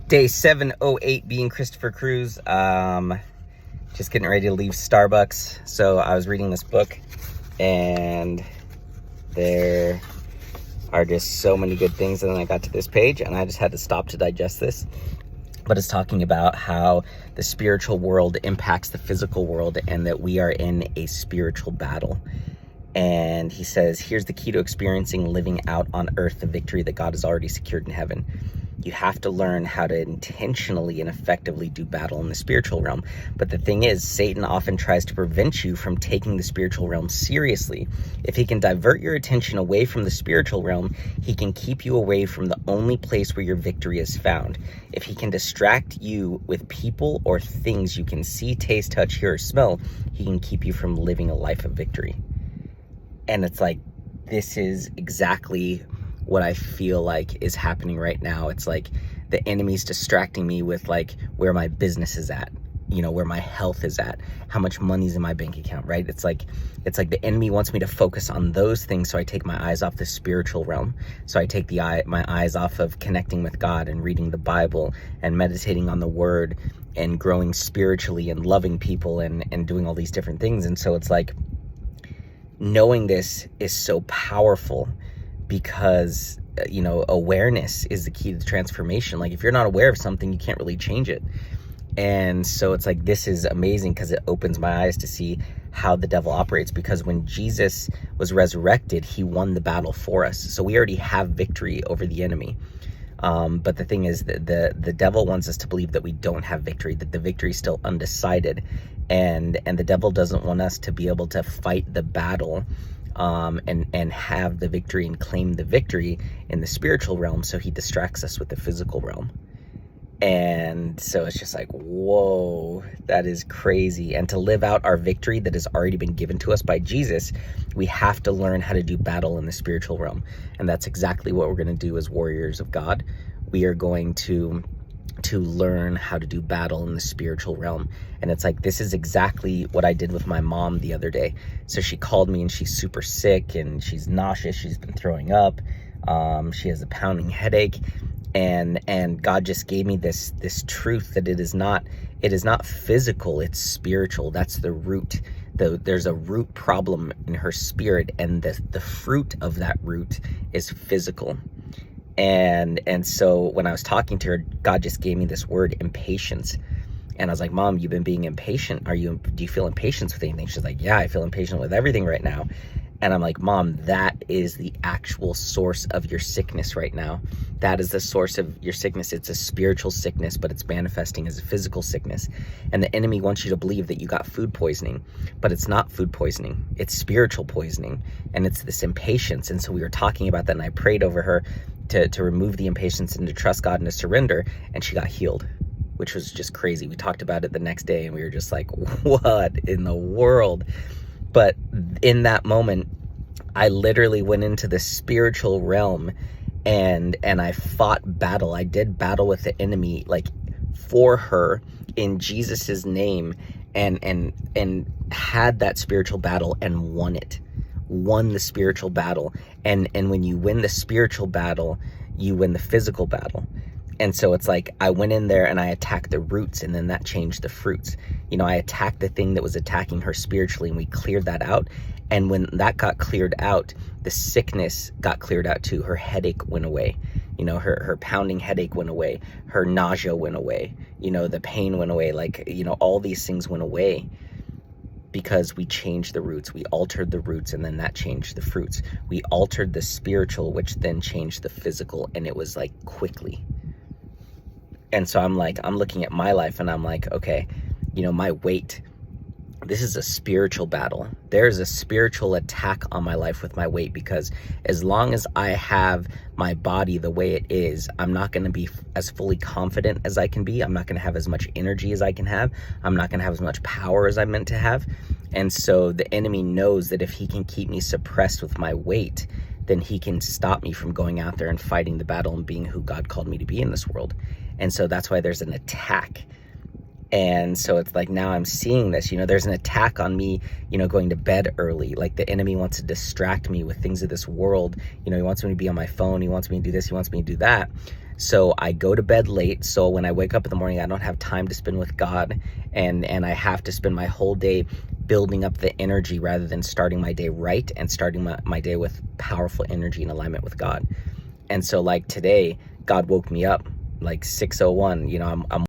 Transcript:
Day 708 being Christopher Cruz. Just getting ready to leave Starbucks. So I was reading this book and there are just so many good things. And then I got to this page and I just had to stop to digest this. But it's talking about how the spiritual world impacts the physical world and that we are in a spiritual battle. And he says, here's the key to experiencing living out on earth the victory that God has already secured in heaven. You have to learn how to intentionally and effectively do battle in the spiritual realm. But the thing is, Satan often tries to prevent you from taking the spiritual realm seriously. If he can divert your attention away from the spiritual realm, he can keep you away from the only place where your victory is found. If he can distract you with people or things you can see, taste, touch, hear, or smell, he can keep you from living a life of victory. And it's like, this is exactly what I feel like is happening right now. It's like the enemy's distracting me with like where my business is at, you know, where my health is at, how much money's in my bank account, right? It's like the enemy wants me to focus on those things, so I take my eyes off the spiritual realm. So I take my eyes off of connecting with God and reading the Bible and meditating on the word and growing spiritually and loving people and doing all these different things. And so it's like, knowing this is so powerful because, you know, awareness is the key to transformation. Like if you're not aware of something, you can't really change it. And so it's like, this is amazing because it opens my eyes to see how the devil operates, because when Jesus was resurrected, he won the battle for us. So we already have victory over the enemy. But the thing is that the devil wants us to believe that we don't have victory, that the victory is still undecided. And the devil doesn't want us to be able to fight the battle and have the victory and claim the victory in the spiritual realm. So he distracts us with the physical realm. And so it's just like, whoa, that is crazy. And to live out our victory that has already been given to us by Jesus, we have to learn how to do battle in the spiritual realm. And that's exactly what we're going to do as warriors of God. We are going to learn how to do battle in the spiritual realm. And it's like, this is exactly what I did with my mom the other day. So she called me and she's super sick and she's nauseous. She's been throwing up. She has a pounding headache. And God just gave me this truth that it is not physical, it's spiritual. That's the root. There's a root problem in her spirit, and the fruit of that root is physical. And so when I was talking to her, God just gave me this word, impatience. And I was like, Mom, you've been being impatient. Do you feel impatience with anything? She's like, yeah, I feel impatient with everything right now. And I'm like, Mom, that is the actual source of your sickness right now. That is the source of your sickness. It's a spiritual sickness, but it's manifesting as a physical sickness. And the enemy wants you to believe that you got food poisoning, but it's not food poisoning. It's spiritual poisoning. And it's this impatience. And so we were talking about that, and I prayed over her to remove the impatience and to trust God and to surrender. And she got healed, which was just crazy. We talked about it the next day and we were just like, what in the world? But in that moment, I literally went into the spiritual realm and I fought battle. I did battle with the enemy, like for her in Jesus's name, and had that spiritual battle and won the spiritual battle. And when you win the spiritual battle, you win the physical battle. And so it's like, I went in there and I attacked the roots, and then that changed the fruits. You know, I attacked the thing that was attacking her spiritually, and we cleared that out. And when that got cleared out, the sickness got cleared out too. Her headache went away. You know, her pounding headache went away. Her nausea went away. You know, the pain went away. Like, you know, all these things went away because we changed the roots. We altered the roots, and then that changed the fruits. We altered the spiritual, which then changed the physical, and it was like quickly. And so I'm looking at my life and I'm like, okay, you know, my weight, this is a spiritual battle. There's a spiritual attack on my life with my weight, because as long as I have my body the way it is, I'm not going to be as fully confident as I can be. I'm not going to have as much energy as I can have. I'm not going to have as much power as I'm meant to have. And so the enemy knows that if he can keep me suppressed with my weight, then he can stop me from going out there and fighting the battle and being who God called me to be in this world. And so that's why there's an attack. And so it's like, now I'm seeing this, you know, there's an attack on me, you know, going to bed early. Like the enemy wants to distract me with things of this world. You know, he wants me to be on my phone. He wants me to do this. He wants me to do that. So I go to bed late. So when I wake up in the morning, I don't have time to spend with God. And I have to spend my whole day building up the energy rather than starting my day right and starting my day with powerful energy in alignment with God. And so like today, God woke me up like 6:01. You know, I'm